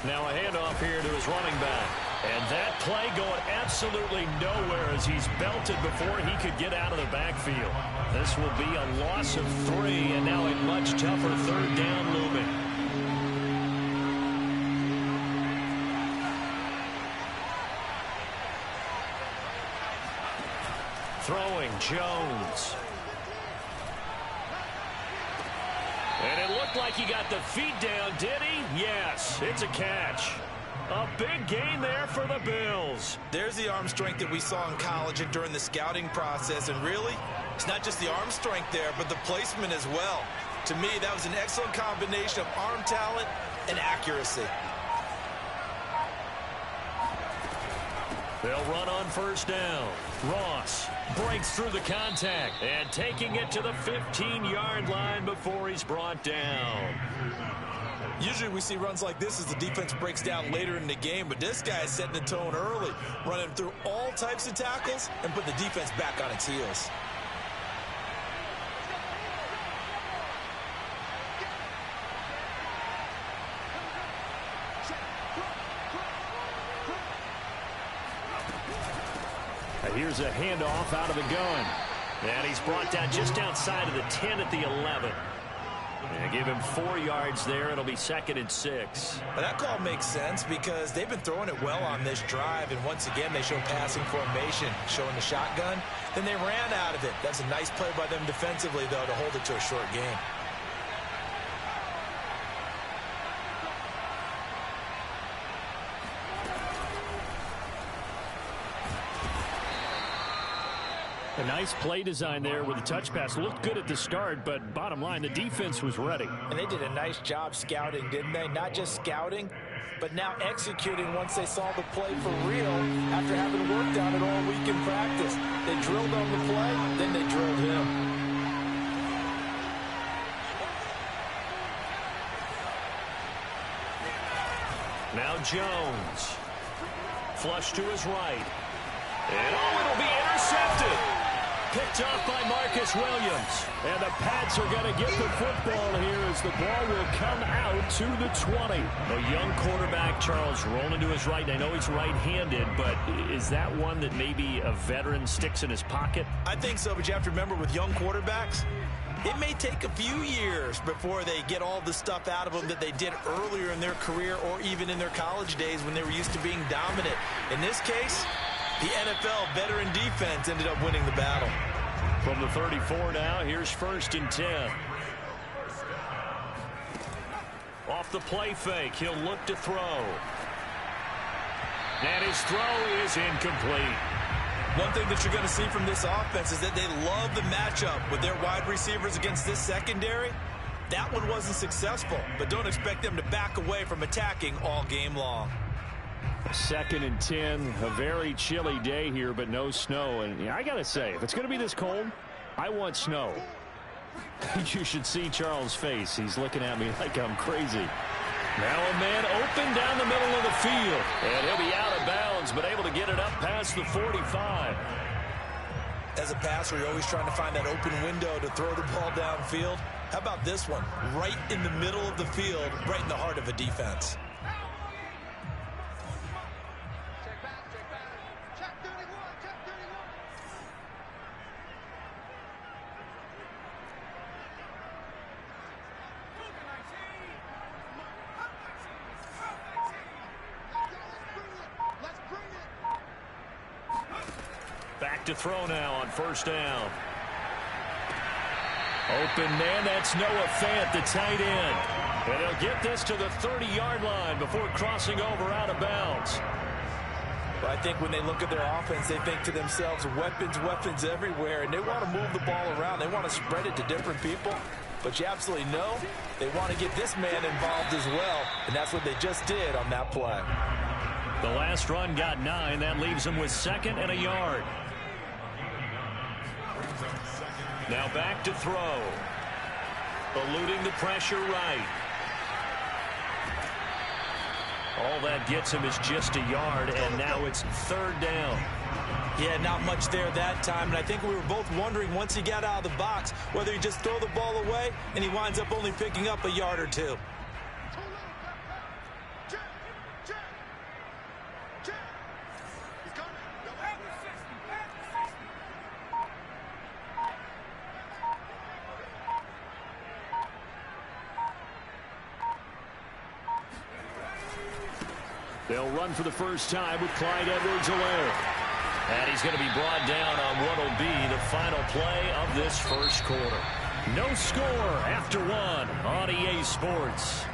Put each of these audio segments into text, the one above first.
Now a handoff here to his running back. And that play going absolutely nowhere as he's belted before he could get out of the backfield. This will be a loss of 3, and now a much tougher third down looming. Throwing Jones. And it looked like he got the feet down, did he? Yes, it's a catch. A big gain there for the Bills. There's the arm strength that we saw in college and during the scouting process. And really, it's not just the arm strength there, but the placement as well. To me, that was an excellent combination of arm talent and accuracy. They'll run on first down. Ross breaks through the contact and taking it to the 15-yard line before he's brought down. Usually we see runs like this as the defense breaks down later in the game, but this guy is setting the tone early, running through all types of tackles and put the defense back on its heels. Here's a handoff out of the gun. And he's brought down just outside of the 10 at the 11. And give him 4 yards there. It'll be 2nd and 6. But that call makes sense because they've been throwing it well on this drive. And once again, they show passing formation, showing the shotgun. Then they ran out of it. That's a nice play by them defensively, though, to hold it to a short game. A nice play design there with the touch pass. Looked good at the start, but bottom line, the defense was ready. And they did a nice job scouting, didn't they? Not just scouting, but now executing once they saw the play for real after having worked on it all week in practice. They drilled on the play, then they drilled him. Now Jones. Flush to his right. And it'll be intercepted. Picked off by Marcus Williams. And the Pats are going to get the football here as the ball will come out to the 20. A young quarterback, Charles, rolling to his right. I know he's right-handed, but is that one that maybe a veteran sticks in his pocket? I think so, but you have to remember with young quarterbacks, it may take a few years before they get all the stuff out of them that they did earlier in their career or even in their college days when they were used to being dominant. In this case, the NFL veteran defense ended up winning the battle. From the 34 now, here's 1st and 10. Off the play fake, he'll look to throw. And his throw is incomplete. One thing that you're going to see from this offense is that they love the matchup with their wide receivers against this secondary. That one wasn't successful, but don't expect them to back away from attacking all game long. 2nd and 10, a very chilly day here, but no snow. And I got to say, if it's going to be this cold, I want snow. You should see Charles' face. He's looking at me like I'm crazy. Now a man open down the middle of the field. And he'll be out of bounds, but able to get it up past the 45. As a passer, you're always trying to find that open window to throw the ball downfield. How about this one? Right in the middle of the field, right in the heart of a defense. Back to throw now on 1st down. Open man, that's Noah Fant, the tight end. And he'll get this to the 30-yard line before crossing over out of bounds. Well, I think when they look at their offense, they think to themselves, weapons everywhere, and they want to move the ball around. They want to spread it to different people. But you absolutely know they want to get this man involved as well, and that's what they just did on that play. The last run got 9. That leaves them with 2nd and a yard. Now back to throw. Eluding the pressure right. All that gets him is just a yard, and now it's 3rd down. Yeah, not much there that time, and I think we were both wondering once he got out of the box whether he just throw the ball away and he winds up only picking up a yard or 2. They'll run for the first time with Clyde Edwards-Helaire. And he's going to be brought down on what will be the final play of this first quarter. No score after one on EA Sports.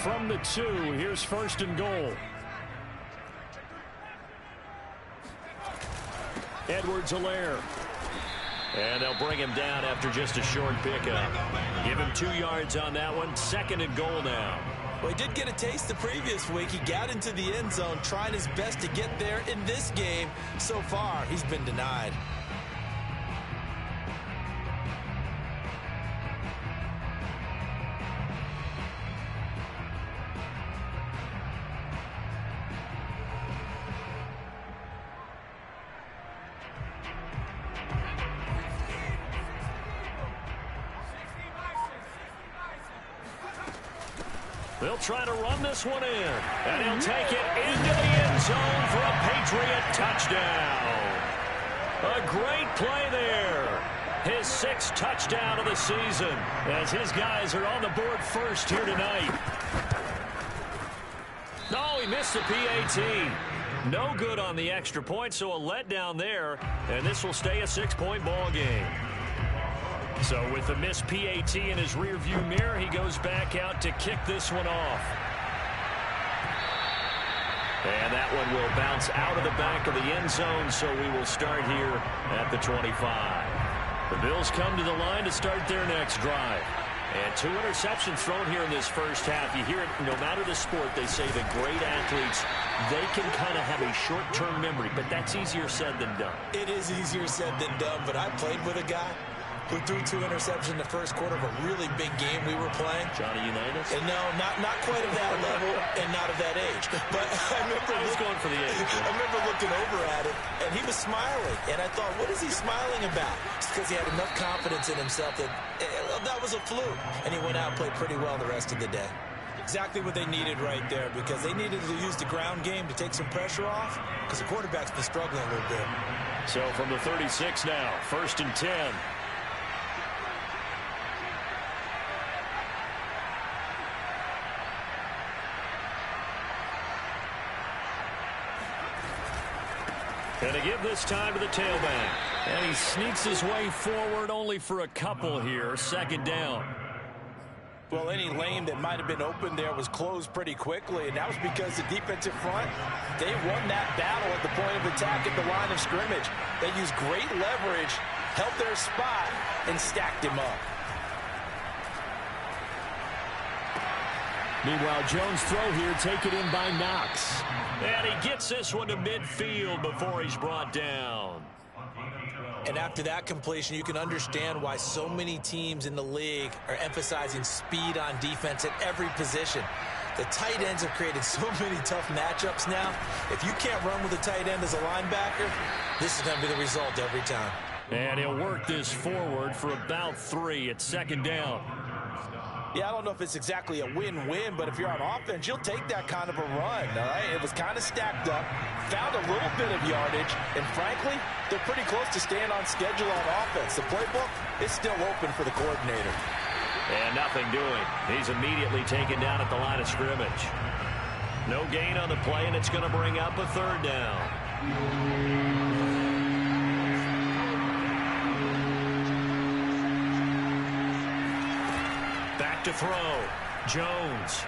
From the 2, here's first and goal. Edwards-Helaire. And they'll bring him down after just a short pickup. Give him 2 yards on that one. Second and goal now. Well, he did get a taste the previous week. He got into the end zone, trying his best to get there in this game. So far, he's been denied. They'll try to run this one in, and he'll take it into the end zone for a Patriot touchdown. A great play there. His 6th touchdown of the season as his guys are on the board first here tonight. No, he missed the PAT. No good on the extra point, so a letdown there, and this will stay a 6-point ball game. So with the missed PAT in his rearview mirror, he goes back out to kick this one off. And that one will bounce out of the back of the end zone, so we will start here at the 25. The Bills come to the line to start their next drive. And 2 interceptions thrown here in this first half. You hear it, no matter the sport, they say the great athletes, they can kind of have a short-term memory, but that's easier said than done. It is easier said than done, but I played with a guy who threw 2 interceptions in the first quarter of a really big game we were playing. Johnny Unitas? And no, not quite of that level and not of that age. But I was going for the age. I remember looking over at him, and he was smiling. And I thought, what is he smiling about? It's because he had enough confidence in himself that that was a fluke. And he went out and played pretty well the rest of the day. Exactly what they needed right there, because they needed to use the ground game to take some pressure off, because the quarterback's been struggling a little bit. So from the 36 now, 1st and 10. And to give this time to the tailback. And he sneaks his way forward only for a couple here. 2nd down. Well, any lane that might have been open there was closed pretty quickly, and that was because the defensive front, they won that battle at the point of attack at the line of scrimmage. They used great leverage, held their spot, and stacked him up. Meanwhile, Jones' throw here taken in by Knox. And he gets this one to midfield before he's brought down. And after that completion, you can understand why so many teams in the league are emphasizing speed on defense at every position. The tight ends have created so many tough matchups now. If you can't run with a tight end as a linebacker, this is going to be the result every time. And he'll work this forward for about 3 at 2nd down. Yeah, I don't know if it's exactly a win-win, but if you're on offense, you'll take that kind of a run, all right? It was kind of stacked up, found a little bit of yardage, and frankly, they're pretty close to staying on schedule on offense. The playbook is still open for the coordinator. And nothing doing. He's immediately taken down at the line of scrimmage. No gain on the play, and it's going to bring up a 3rd down. To throw. Jones.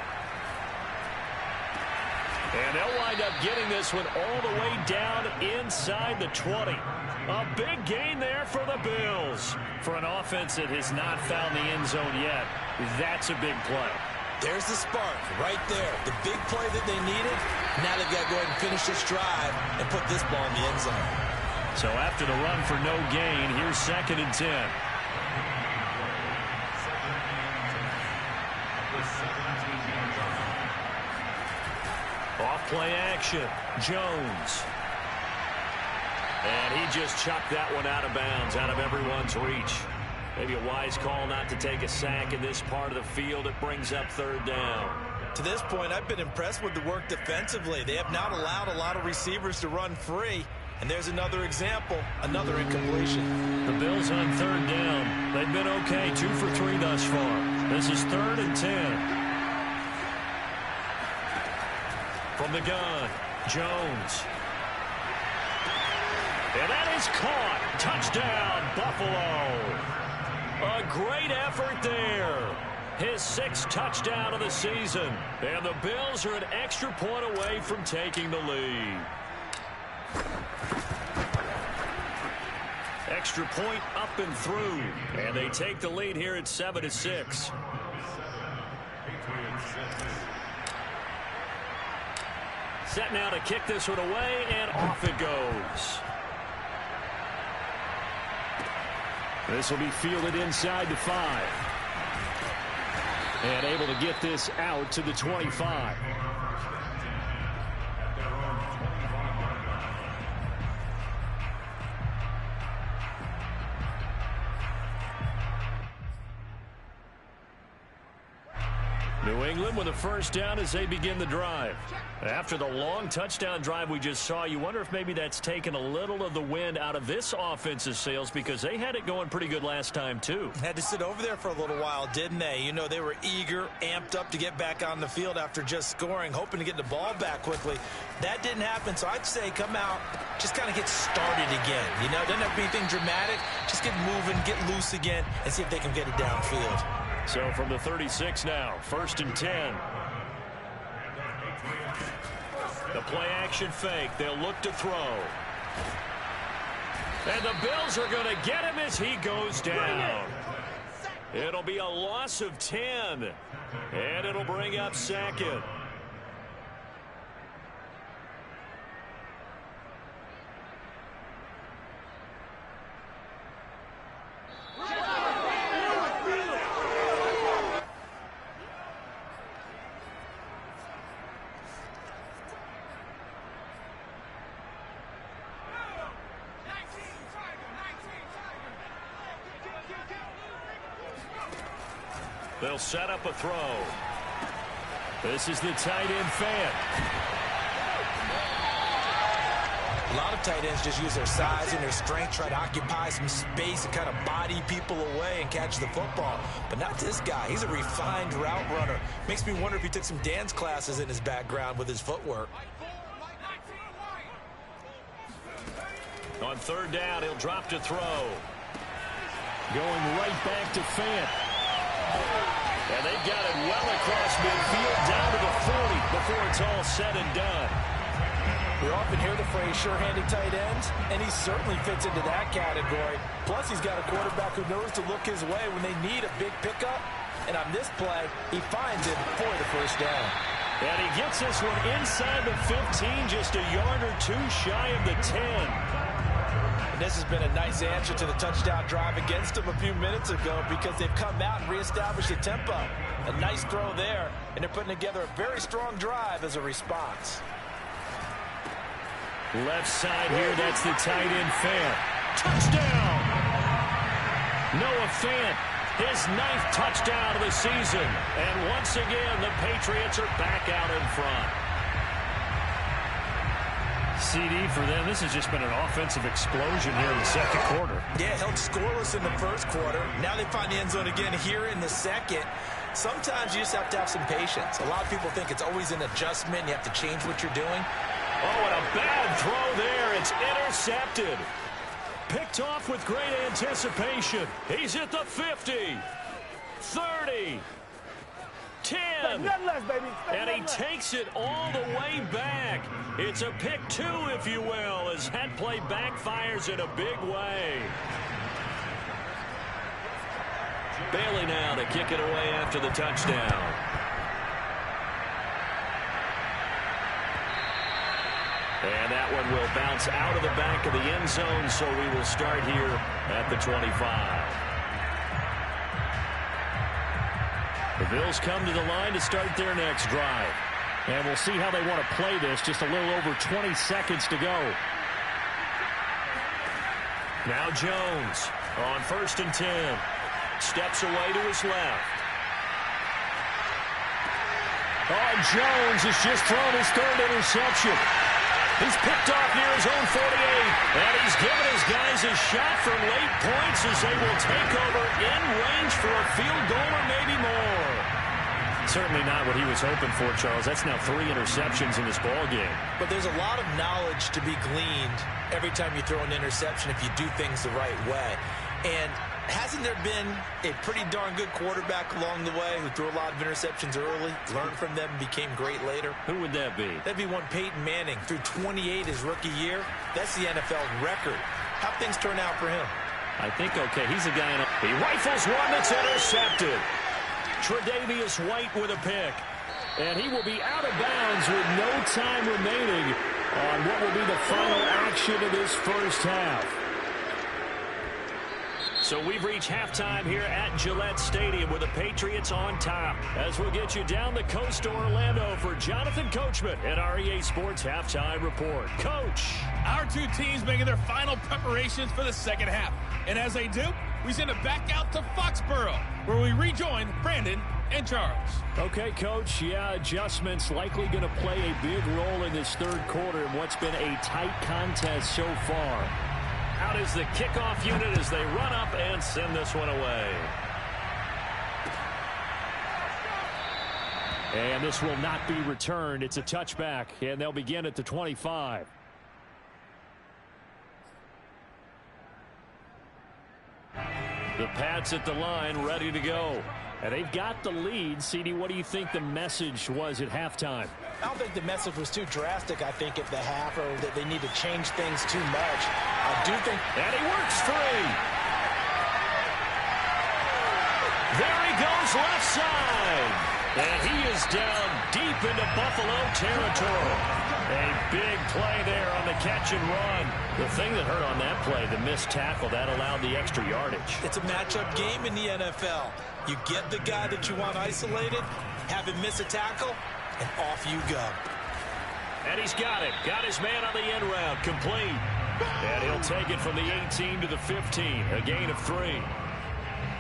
And they'll wind up getting this one all the way down inside the 20. A big gain there for the Bills. For an offense that has not found the end zone yet, that's a big play. There's the spark right there. The big play that they needed. Now they've got to go ahead and finish this drive and put this ball in the end zone. So after the run for no gain, here's 2nd and 10. Off-play action. Jones. And he just chucked that one out of bounds, out of everyone's reach. Maybe a wise call not to take a sack in this part of the field. It brings up 3rd down. To this point, I've been impressed with the work defensively. They have not allowed a lot of receivers to run free. And there's another example, another incompletion. The Bills on 3rd down. They've been okay, 2 for 3 thus far. This is 3rd and 10. From the gun, Jones. And that is caught. Touchdown, Buffalo. A great effort there. His 6th touchdown of the season. And the Bills are an extra point away from taking the lead. Extra point up and through. And they take the lead here at 7-6. Set now to kick this one away, and off it goes. This will be fielded inside the 5. And able to get this out to the 25. New England with a first down as they begin the drive. After the long touchdown drive we just saw, you wonder if maybe that's taken a little of the wind out of this offensive sails, because they had it going pretty good last time too. Had to sit over there for a little while, didn't they? You know, they were eager, amped up to get back on the field after just scoring, hoping to get the ball back quickly. That didn't happen, so I'd say come out, just kind of get started again. You know, doesn't have to be anything dramatic. Just get moving, get loose again, and see if they can get it downfield. So from the 36 now, 1st and 10. The play action fake. They'll look to throw. And the Bills are going to get him as he goes down. It'll be a loss of 10. And it'll bring up 2nd. They'll set up a throw. This is the tight end fan. A lot of tight ends just use their size and their strength, try to occupy some space and kind of body people away and catch the football. But not this guy. He's a refined route runner. Makes me wonder if he took some dance classes in his background with his footwork. On 3rd down, he'll drop to throw. Going right back to Fant. And they've got it well across midfield down to the 40 before it's all said and done. We often hear the phrase sure-handed tight ends, and he certainly fits into that category. Plus, he's got a quarterback who knows to look his way when they need a big pickup. And on this play, he finds it for the 1st down. And he gets this one inside the 15, just a yard or 2 shy of the 10. And this has been a nice answer to the touchdown drive against them a few minutes ago, because they've come out and reestablished the tempo. A nice throw there, and they're putting together a very strong drive as a response. Left side here, that's the tight end Fant. Touchdown! Noah Fant, his 9th touchdown of the season. And once again, the Patriots are back out in front. CD for them. This has just been an offensive explosion here in the 2nd quarter. Yeah, held scoreless in the 1st quarter. Now they find the end zone again here in the 2nd. Sometimes you just have to have some patience. A lot of people think it's always an adjustment. You have to change what you're doing. Oh, and a bad throw there. It's intercepted. Picked off with great anticipation. He's at the 50, 30, 10. And he takes it all the way back. It's a pick 2, if you will, as that play backfires in a big way. Bailey now to kick it away after the touchdown. And that one will bounce out of the back of the end zone, so we will start here at the 25. The Bills come to the line to start their next drive. And we'll see how they want to play this. Just a little over 20 seconds to go. Now Jones on 1st and 10. Steps away to his left. Oh, Jones has just thrown his 3rd interception. He's picked off near his own 48. And he's given his guys a shot for late points as they will take over in range for a field goal or maybe more. Certainly not what he was hoping for, Charles. That's now 3 interceptions in this ball game. But there's a lot of knowledge to be gleaned every time you throw an interception if you do things the right way. And hasn't there been a pretty darn good quarterback along the way who threw a lot of interceptions early, learned from them, became great later? Who would that be? That'd be one Peyton Manning. Threw 28 his rookie year. That's the NFL record. How'd things turn out for him? I think okay. He's a guy. He rifles one that's intercepted. Tre'Davious White with a pick. And he will be out of bounds with no time remaining on what will be the final action of this first half. So we've reached halftime here at Gillette Stadium with the Patriots on top. As we'll get you down the coast to Orlando for Jonathan Coachman at our EA Sports Halftime Report. Coach. Our two teams making their final preparations for the second half. And as they do, we send it back out to Foxborough, where we rejoin Brandon and Charles. Okay, Coach. Yeah, adjustments likely going to play a big role in this third quarter in what's been a tight contest so far. Out is the kickoff unit as they run up and send this one away. And this will not be returned. It's a touchback, and they'll begin at the 25. The Pats at the line, ready to go. And they've got the lead. CD, what do you think the message was at halftime? I don't think the message was too drastic, I think, at the half, or that they need to change things too much. I do think... And he works free. There he goes left side. And he is down deep into Buffalo territory. A big play there on the catch and run. The thing that hurt on that play, the missed tackle, that allowed the extra yardage. It's a matchup game in the NFL. You get the guy that you want isolated, have him miss a tackle, and off you go. And he's got it. Got his man on the end route. Complete. And he'll take it from the 18 to the 15. A gain of 3.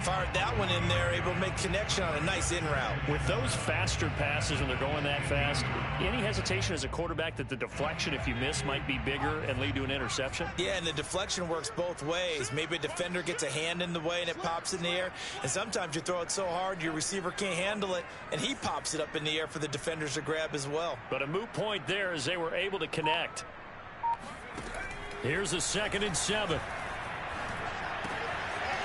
Fired that one in there, able to make connection on a nice in route. With those faster passes when they're going that fast, any hesitation as a quarterback that the deflection, if you miss, might be bigger and lead to an interception? Yeah, and the deflection works both ways. Maybe a defender gets a hand in the way and it pops in the air. And sometimes you throw it so hard your receiver can't handle it, and he pops it up in the air for the defenders to grab as well. But a moot point there as they were able to connect. Here's a 2nd and 7.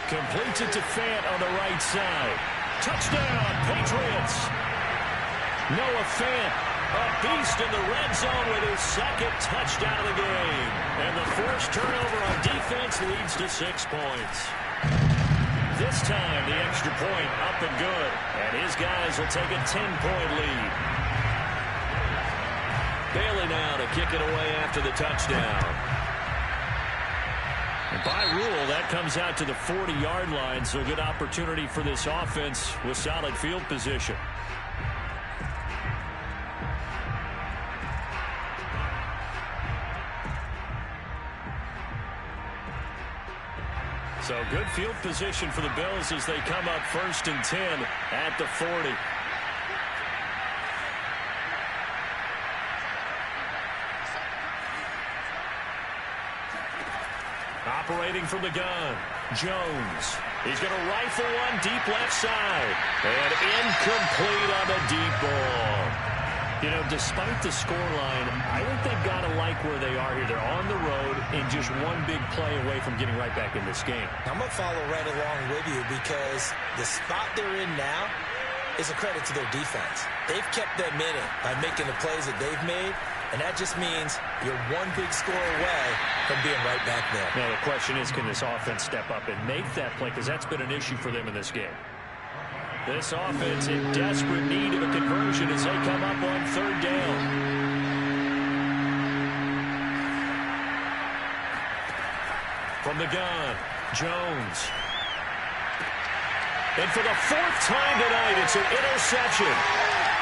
Completes it to Fant on the right side. Touchdown, Patriots. Noah Fant, a beast in the red zone with his 2nd touchdown of the game. And the forced turnover on defense leads to 6 points. This time, the extra point up and good. And his guys will take a 10-point lead. Bailey now to kick it away after the touchdown. By rule, that comes out to the 40-yard line, so a good opportunity for this offense with solid field position. So good field position for the Bills as they come up 1st and 10 at the 40. Operating from the gun, Jones. He's going to rifle one deep left side. And incomplete on the deep ball. You know, despite the scoreline, I think they've got to like where they are here. They're on the road and just one big play away from getting right back in this game. I'm going to follow right along with you because the spot they're in now is a credit to their defense. They've kept them in it by making the plays that they've made. And that just means you're one big score away from being right back there. Now, the question is, can this offense step up and make that play? Because that's been an issue for them in this game. This offense in desperate need of a conversion as they come up on 3rd down. From the gun, Jones. And for the 4th time tonight, it's an interception.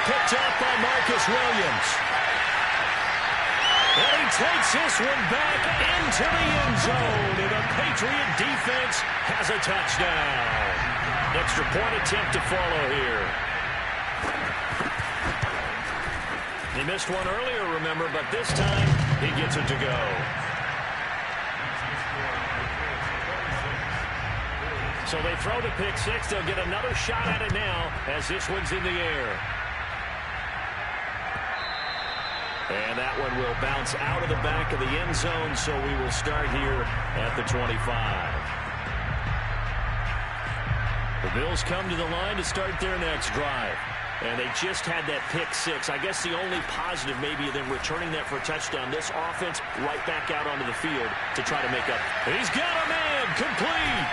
Picked up by Marcus Williams. And he takes this one back into the end zone. And the Patriot defense has a touchdown. Extra point attempt to follow here. He missed one earlier, remember, but this time he gets it to go. So they throw the pick six. They'll get another shot at it now as this one's in the air. And that one will bounce out of the back of the end zone, so we will start here at the 25. The Bills come to the line to start their next drive. And they just had that pick six. I guess the only positive maybe of them returning that for a touchdown. This offense right back out onto the field to try to make up. He's got a man complete.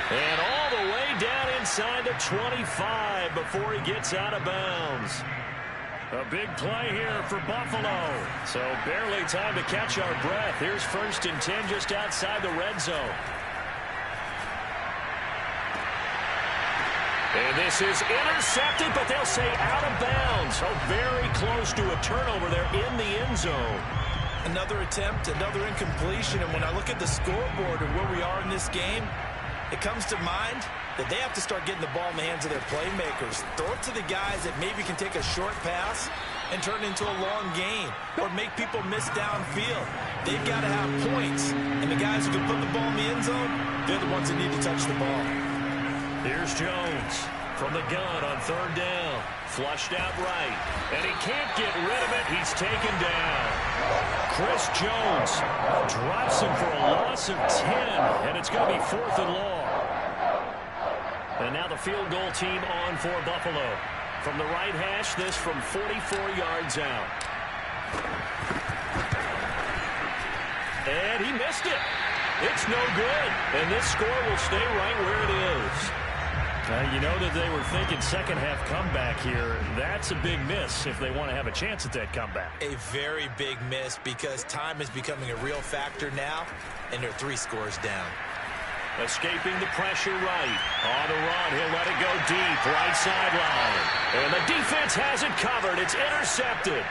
And all the way down inside the 25 before he gets out of bounds. A big play here for Buffalo. So barely time to catch our breath. Here's 1st and 10 just outside the red zone. And this is intercepted, but they'll say out of bounds. So very close to a turnover there in the end zone. Another attempt, another incompletion. And when I look at the scoreboard and where we are in this game, it comes to mind that they have to start getting the ball in the hands of their playmakers. Throw it to the guys that maybe can take a short pass and turn it into a long gain or make people miss downfield. They've got to have points. And the guys who can put the ball in the end zone, they're the ones that need to touch the ball. Here's Jones from the gun on 3rd down. Flushed out right. And he can't get rid of it. He's taken down. Chris Jones drops him for a loss of 10. And it's going to be 4th and long. And now the field goal team on for Buffalo. From the right hash, this from 44 yards out. And he missed it. It's no good. And this score will stay right where it is. You know that they were thinking second half comeback here. That's a big miss if they want to have a chance at that comeback. A very big miss because time is becoming a real factor now, and they're 3 scores down. Escaping the pressure right. On the run, he'll let it go deep, right sideline. And the defense has it covered. It's intercepted.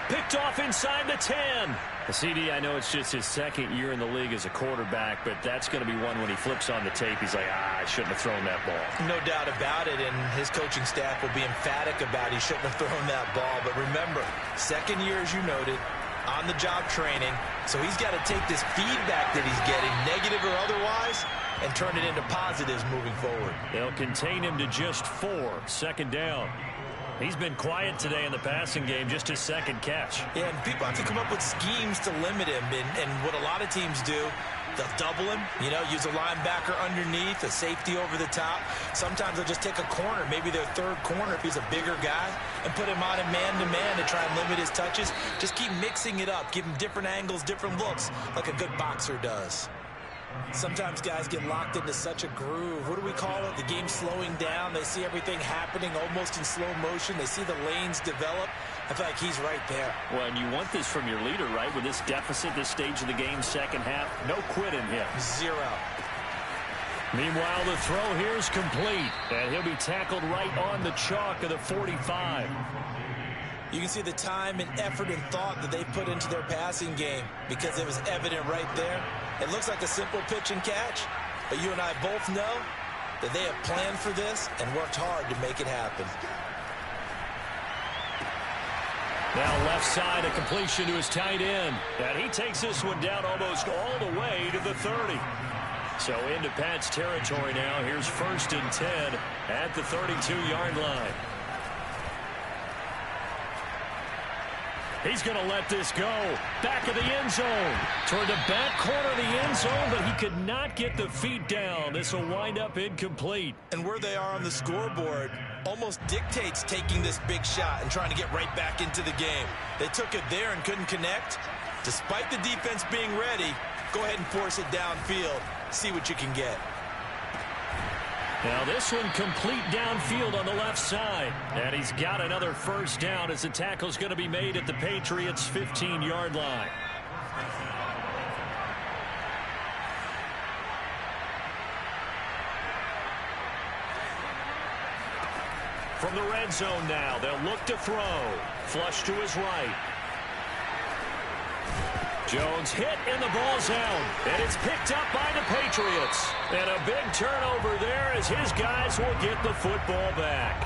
Picked off inside the 10. CD, I know it's just his 2nd year in the league as a quarterback, but that's going to be one when he flips on the tape. He's like, I shouldn't have thrown that ball. No doubt about it, and his coaching staff will be emphatic about he shouldn't have thrown that ball. But remember, 2nd year, as you noted, on-the-job training, so he's got to take this feedback that he's getting, negative or otherwise, and turn it into positives moving forward. They'll contain him to just 4, 2nd down. He's been quiet today in the passing game, just his 2nd catch. Yeah, and people have to come up with schemes to limit him. And what a lot of teams do, they'll double him, use a linebacker underneath, a safety over the top. Sometimes they'll just take a corner, maybe their 3rd corner if he's a bigger guy, and put him on a man-to-man to try and limit his touches. Just keep mixing it up, give him different angles, different looks, like a good boxer does. Sometimes guys get locked into such a groove. What do we call it? The game slowing down. They see everything happening almost in slow motion. They see the lanes develop. I feel like he's right there. Well, and you want this from your leader, right? With this deficit, this stage of the game, 2nd half, no quit in him. 0. Meanwhile, the throw here is complete. And he'll be tackled right on the chalk of the 45. You can see the time and effort and thought that they put into their passing game because it was evident right there. It looks like a simple pitch and catch, but you and I both know that they have planned for this and worked hard to make it happen. Now left side, a completion to his tight end. And he takes this one down almost all the way to the 30. So into Pat's territory now. Here's 1st and 10 at the 32-yard line. He's going to let this go. Back of the end zone. Toward the back corner of the end zone, but he could not get the feet down. This will wind up incomplete. And where they are on the scoreboard almost dictates taking this big shot and trying to get right back into the game. They took it there and couldn't connect. Despite the defense being ready, go ahead and force it downfield. See what you can get. Now this one complete downfield on the left side. And he's got another 1st down as the tackle's going to be made at the Patriots' 15-yard line. From the red zone now, they'll look to throw. Flush to his right. Jones hit and the ball's out. And it's picked up by the Patriots. And a big turnover there as his guys will get the football back.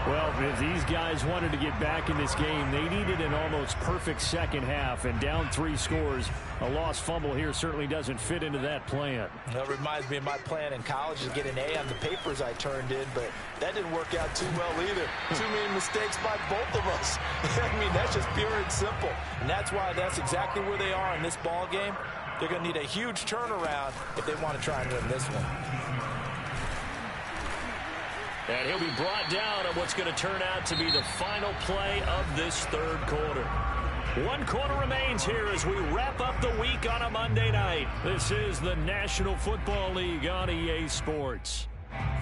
Well, if these guys wanted to get back in this game, they needed an almost perfect second half, and down 3 scores. A lost fumble here certainly doesn't fit into that plan. That reminds me of my plan in college to get an A on the papers I turned in, but that didn't work out too well either. Too many mistakes by both of us. I mean, that's just pure and simple. And that's why that's exactly where they are in this ball game. They're going to need a huge turnaround if they want to try and win this one. And he'll be brought down on what's going to turn out to be the final play of this third quarter. 1 quarter remains here as we wrap up the week on a Monday night. This is the National Football League on EA Sports.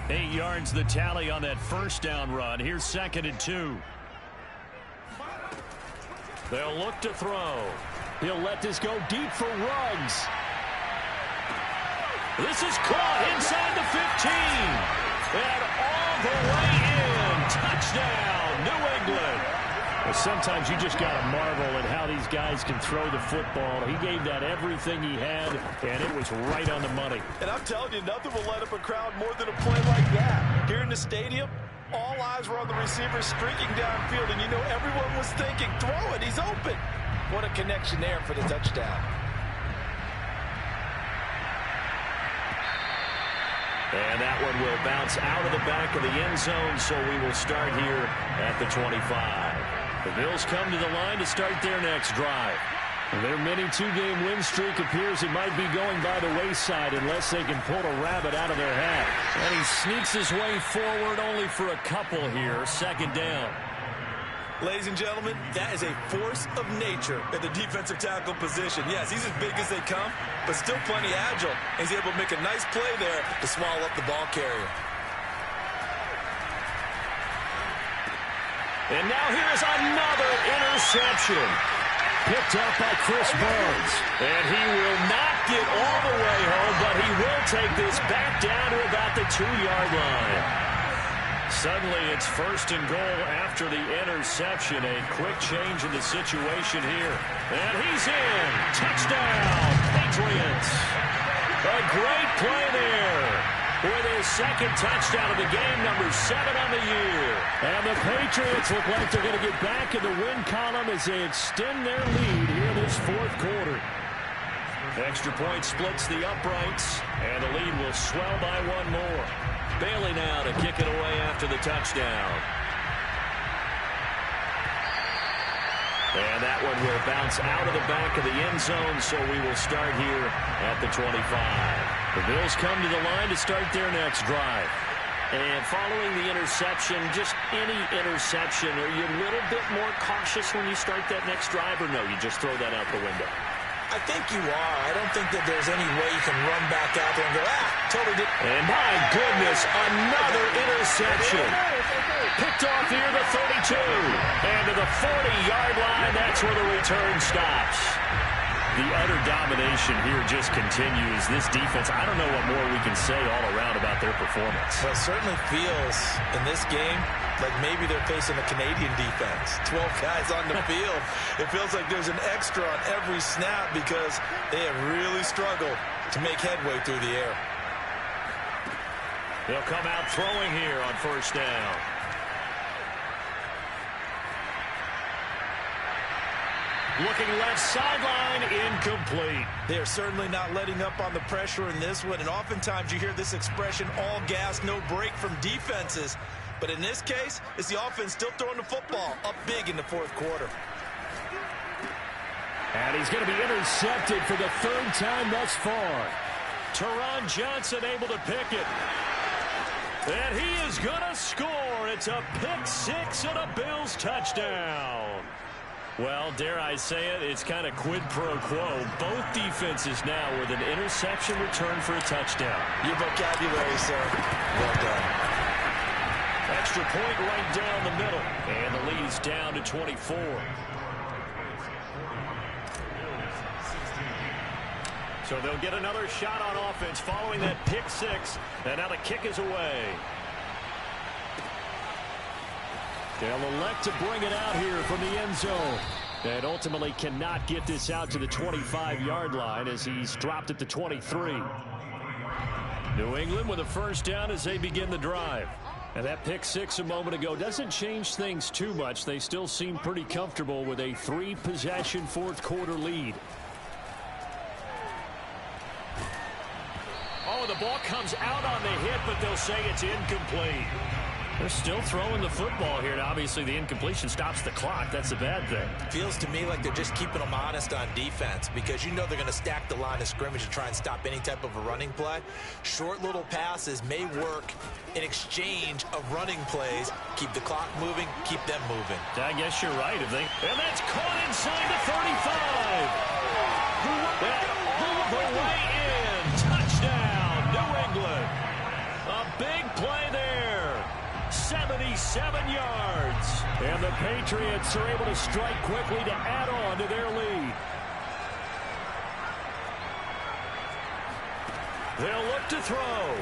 8 yards the tally on that first down run. Here's 2nd and 2. They'll look to throw. He'll let this go deep for Ruggs. This is caught inside the 15. And all the way in. Touchdown, New England. Well, sometimes you just got to marvel at how these guys can throw the football. He gave that everything he had, and it was right on the money. And I'm telling you, nothing will light up a crowd more than a play like that. Here in the stadium, all eyes were on the receiver streaking downfield, and you know everyone was thinking, throw it, he's open. What a connection there for the touchdown. And that one will bounce out of the back of the end zone, so we will start here at the 25. The Bills come to the line to start their next drive. Their mini 2-game win streak appears it might be going by the wayside unless they can pull a rabbit out of their hat. And he sneaks his way forward only for a couple here. 2nd down. Ladies and gentlemen, that is a force of nature at the defensive tackle position. Yes, he's as big as they come, but still plenty agile. He's able to make a nice play there to swallow up the ball carrier. And now here's another interception. Picked up by Chris Burns. And he will not get all the way home, but he will take this back down to about the 2-yard line. Suddenly, it's 1st and goal after the interception. A quick change in the situation here. And he's in. Touchdown, Patriots. A great play there. With his 2nd touchdown of the game, number 7 on the year. And the Patriots look like they're going to get back in the win column as they extend their lead here in this 4th quarter. Extra point splits the uprights, and the lead will swell by 1 more. Bailey now to kick it away after the touchdown. And that one will bounce out of the back of the end zone, so we will start here at the 25. The Bills come to the line to start their next drive. And following the interception, just any interception, are you a little bit more cautious when you start that next drive, or no, you just throw that out the window? I think you are. I don't think that there's any way you can run back out there and go, totally did. And my goodness, another interception. Picked off near the 32. And to the 40-yard line, that's where the return stops. The utter domination here just continues. This defense, I don't know what more we can say all around about their performance. Well, it certainly feels in this game like maybe they're facing a Canadian defense. 12 guys on the field. It feels like there's an extra on every snap because they have really struggled to make headway through the air. They'll come out throwing here on 1st down. Looking left sideline, incomplete. They are certainly not letting up on the pressure in this one, and oftentimes you hear this expression, all gas, no break from defenses. But in this case, it's the offense still throwing the football up big in the 4th quarter. And he's going to be intercepted for the 3rd time thus far. Teron Johnson able to pick it. And he is going to score. It's a pick 6 and a Bills touchdown. Well, dare I say it, it's kind of quid pro quo. Both defenses now with an interception return for a touchdown. Your vocabulary, sir. Well done. Extra point right down the middle. And the lead's down to 24. So they'll get another shot on offense following that pick 6. And now the kick is away. They'll elect to bring it out here from the end zone. And ultimately cannot get this out to the 25-yard line as he's dropped at the 23. New England with a 1st down as they begin the drive. And that pick six a moment ago doesn't change things too much. They still seem pretty comfortable with a 3-possession fourth quarter lead. Oh, the ball comes out on the hit, but they'll say it's incomplete. They're still throwing the football here, and obviously the incompletion stops the clock. That's a bad thing. Feels to me like they're just keeping them honest on defense because you know they're going to stack the line of scrimmage to try and stop any type of a running play. Short little passes may work in exchange of running plays. Keep the clock moving, keep them moving. I guess you're right. And that's caught inside the 35. The way in. Touchdown, New England. A big play there. 77 yards. And the Patriots are able to strike quickly to add on to their lead. They'll look to throw.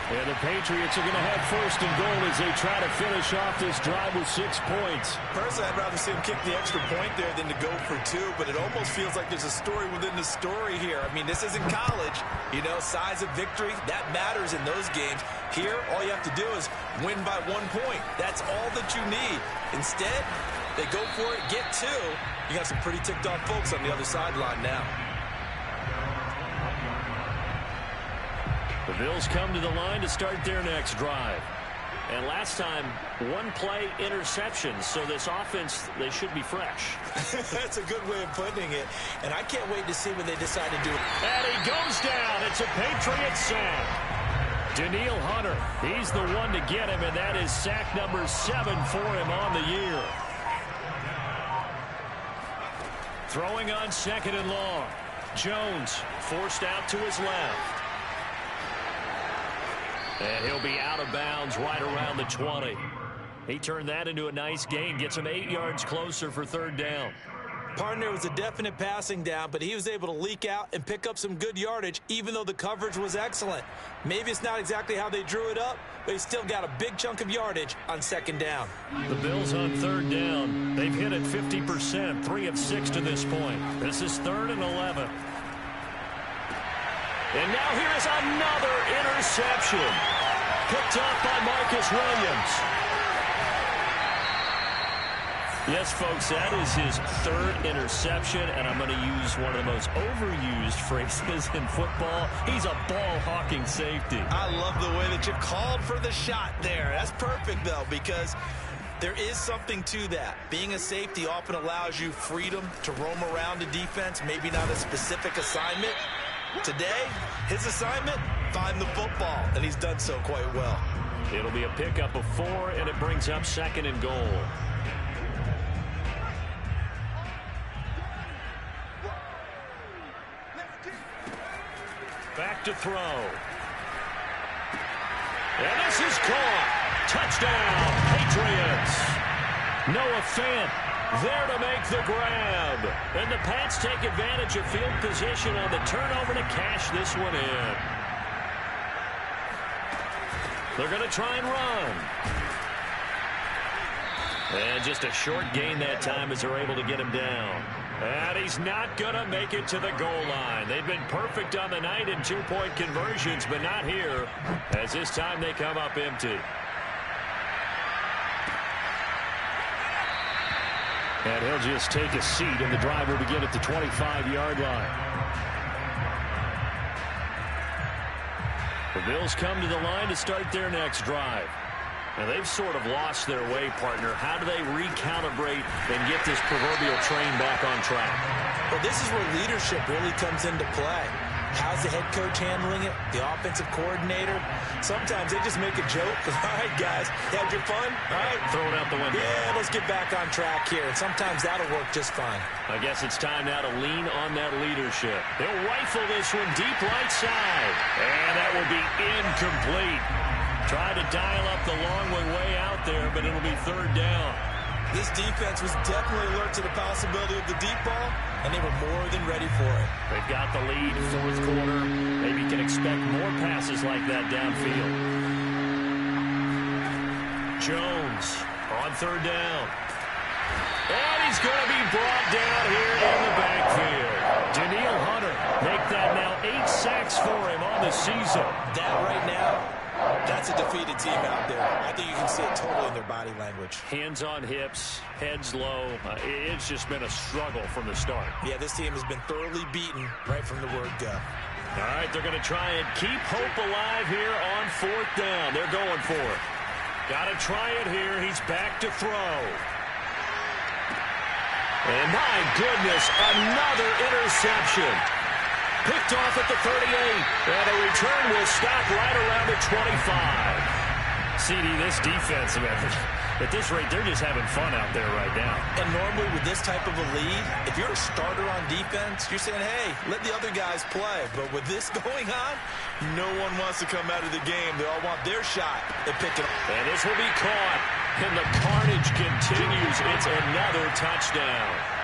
And the Patriots are going to have first and goal as they try to finish off this drive with 6 points. Personally, I'd rather see them kick the extra point there than to go for 2, but it almost feels like there's a story within the story here. I mean, this isn't college. You know, size of victory, that matters in those games. Here, all you have to do is win by 1 point. That's all that you need. Instead, they go for it, get 2. You got some pretty ticked off folks on the other sideline now. The Bills come to the line to start their next drive. And last time, 1-play interceptions. So this offense, they should be fresh. That's a good way of putting it. And I can't wait to see what they decide to do. And he goes down. It's a Patriot sack. Danielle Hunter, he's the one to get him, and that is sack number 7 for him on the year. Throwing on second and long. Jones forced out to his left. And he'll be out of bounds right around the 20. He turned that into a nice gain, gets him 8 yards closer for third down. Partner was a definite passing down, but he was able to leak out and pick up some good yardage, even though the coverage was excellent. Maybe it's not exactly how they drew it up, but he still got a big chunk of yardage on second down. The Bills on third down. They've hit it 50%, 3 of 6 to this point. This is 3rd and 11. And now here is another interception. Picked up by Marcus Williams. Yes, folks, that is his 3rd interception, and I'm going to use one of the most overused phrases in football. He's a ball-hawking safety. I love the way that you called for the shot there. That's perfect, though, because there is something to that. Being a safety often allows you freedom to roam around the defense, maybe not a specific assignment. Today, his assignment, find the football, and he's done so quite well. It'll be a pickup of 4, and it brings up 2nd and goal. Back to throw. And this is caught. Touchdown, Patriots. Noah Fant there to make the grab. And the Pats take advantage of field position on the turnover to cash this one in. They're going to try and run. And just a short gain that time as they're able to get him down. And he's not going to make it to the goal line. They've been perfect on the night in 2-point conversions, but not here, as this time they come up empty. And he'll just take a seat, and the drive will begin at the 25-yard line. The Bills come to the line to start their next drive. Now, they've sort of lost their way, partner. How do they recalibrate and get this proverbial train back on track? Well, this is where leadership really comes into play. How's the head coach handling it? The offensive coordinator? Sometimes they just make a joke. All right, guys, you had your fun? All right. Throw it out the window. Yeah, let's get back on track here. And sometimes that'll work just fine. I guess it's time now to lean on that leadership. They'll rifle this one deep right side. And that will be incomplete. Try to dial up the long way out there, but it'll be third down. This defense was definitely alert to the possibility of the deep ball, and they were more than ready for it. They've got the lead, fourth quarter. Maybe you can expect more passes like that downfield. Jones on third down. And he's going to be brought down here in the backfield. Danielle Hunter make that now 8 sacks for him on the season. That right now That's a defeated team out there. I think you can see it totally in their body language. Hands on hips, heads low. It's just been a struggle from the start. Yeah, this team has been thoroughly beaten right from the word go. All right, they're going to try and keep hope alive here on 4th down. They're going for it. Got to try it here. He's back to throw. And my goodness, another interception. Picked off at the 38. And the return will stop right around the 25. CD, this defensive effort, at this rate, they're just having fun out there right now. And normally with this type of a lead, if you're a starter on defense, you're saying, hey, let the other guys play. But with this going on, no one wants to come out of the game. They all want their shot at picking up. And this will be caught. And the carnage continues. It's another touchdown.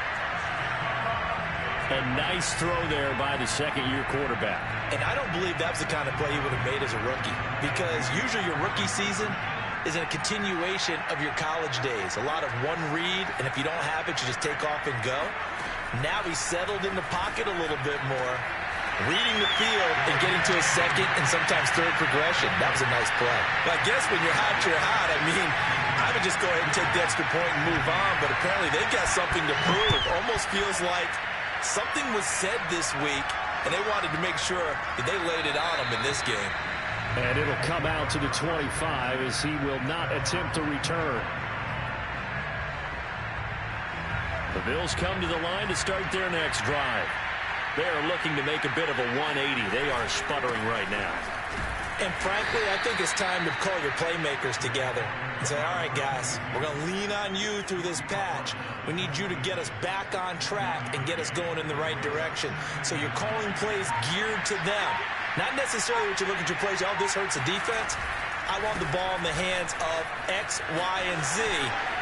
A nice throw there by the second-year quarterback. And I don't believe that was the kind of play he would have made as a rookie. Because usually your rookie season is a continuation of your college days. A lot of one read, and if you don't have it, you just take off and go. Now he's settled in the pocket a little bit more, reading the field and getting to a second and sometimes third progression. That was a nice play. But I guess when you're hot, you're hot. I mean, I would just go ahead and take the extra point and move on, but apparently they've got something to prove. Almost feels like something was said this week, and they wanted to make sure that they laid it on them in this game. And it'll come out to the 25 as he will not attempt to return. The Bills come to the line to start their next drive. They are looking to make a bit of a 180. They are sputtering right now. And frankly, I think it's time to call your playmakers together and say, all right, guys, we're going to lean on you through this patch. We need you to get us back on track and get us going in the right direction. So you're calling plays geared to them. Not necessarily what you look at your plays, oh, this hurts the defense. I want the ball in the hands of X, Y, and Z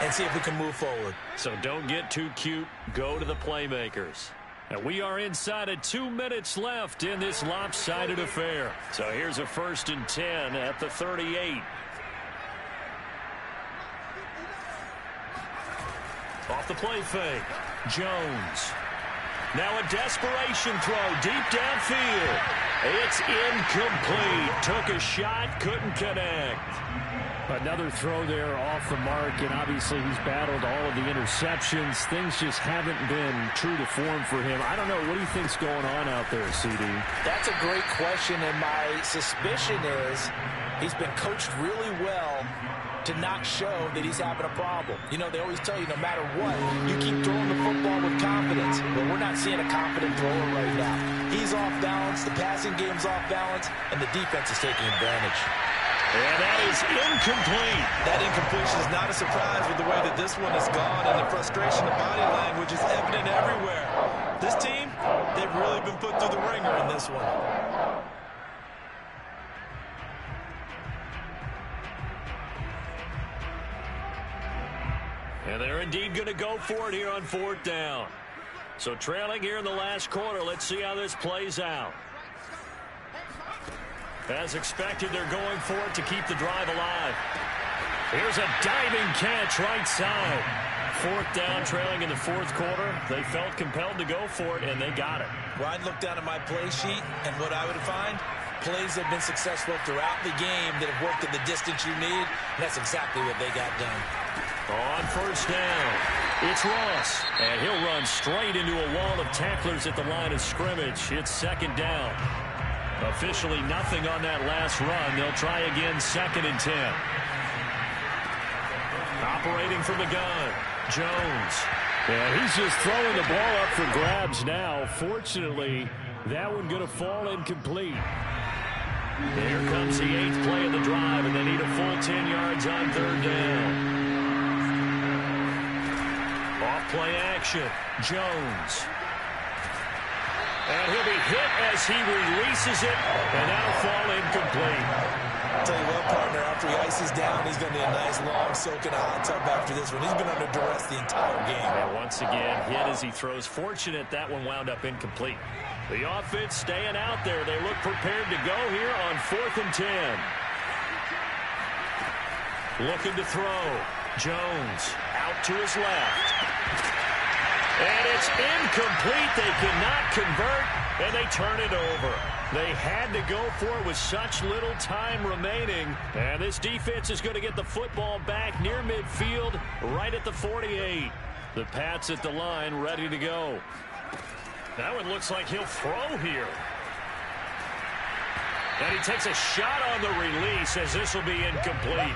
and see if we can move forward. So don't get too cute. Go to the playmakers. And we are inside of 2 minutes left in this lopsided affair. So here's a 1st and 10 at the 38. Off the play fake. Jones. Now a desperation throw deep downfield. It's incomplete. Took a shot, couldn't connect. Another throw there off the mark, and obviously he's battled all of the interceptions. Things just haven't been true to form for him. I don't know. What do you think's going on out there, CD? That's a great question, and my suspicion is he's been coached really well to not show that he's having a problem. You know, they always tell you no matter what, you keep throwing the football with confidence. But we're not seeing a confident thrower right now. He's off balance, the passing game's off balance, and the defense is taking advantage. And that is incomplete. That incompletion is not a surprise with the way that this one has gone, and the frustration, the body language is evident everywhere. This team, they've really been put through the ringer in this one. And they're indeed going to go for it here on 4th down. So trailing here in the last quarter, let's see how this plays out. As expected, they're going for it to keep the drive alive. Here's a diving catch right side. 4th down, trailing in the 4th quarter. They felt compelled to go for it, and they got it. Well, I'd look down at my play sheet, and what I would find, plays have been successful throughout the game that have worked at the distance you need, and that's exactly what they got done. On 1st down, it's Ross, and he'll run straight into a wall of tacklers at the line of scrimmage. It's 2nd down. Officially nothing on that last run. They'll try again 2nd and 10. Operating from the gun, Jones. Yeah, he's just throwing the ball up for grabs now. Fortunately, that one going to fall incomplete. Here comes the 8th play of the drive, and they need a full 10 yards on 3rd down. Off play action, Jones. And he'll be hit as he releases it, and that'll fall incomplete. I'll tell you what, partner, after he ices down, he's going to need a nice long soak in a hot tub after this one. He's been under duress the entire game. And once again, hit as he throws. Fortunate that one wound up incomplete. The offense staying out there. They look prepared to go here on 4th and 10. Looking to throw. Jones out to his left. And it's incomplete. They cannot convert. and they turn it over. They had to go for it with such little time remaining, and this defense is going to get the football back near midfield, right at the 48. The Pats at the line, ready to go. That one looks like he'll throw here. And he takes a shot on the release as this will be incomplete.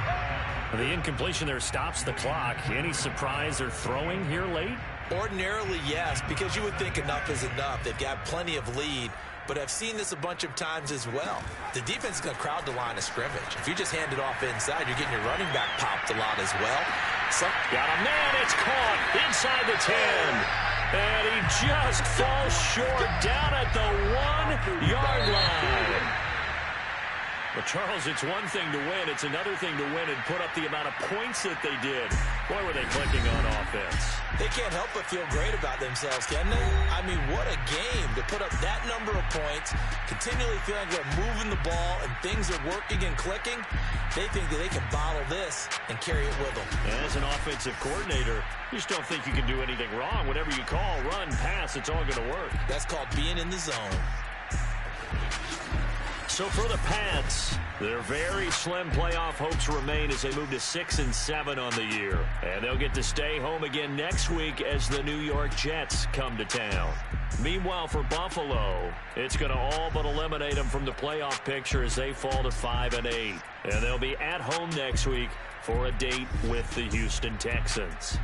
The incompletion there stops the clock. Any surprise they're throwing here late? Ordinarily, yes, because you would think enough is enough. They've got plenty of lead, but I've seen this a bunch of times as well. The defense is going to crowd the line of scrimmage. If you just hand it off inside, you're getting your running back popped a lot as well. Got a man, it's caught inside the 10. And he just falls short down at the 1-yard line. Well, Charles, it's one thing to win. It's another thing to win and put up the amount of points that they did. Boy, were they clicking on offense. They can't help but feel great about themselves, can they? I mean, what a game to put up that number of points, continually feeling like they're moving the ball and things are working and clicking. They think that they can bottle this and carry it with them. As an offensive coordinator, you just don't think you can do anything wrong. Whatever you call, run, pass, it's all going to work. That's called being in the zone. So for the Pats, their very slim playoff hopes remain as they move to 6-7 on the year. And they'll get to stay home again next week as the New York Jets come to town. Meanwhile, for Buffalo, it's going to all but eliminate them from the playoff picture as they fall to 5-8. And they'll be at home next week for a date with the Houston Texans.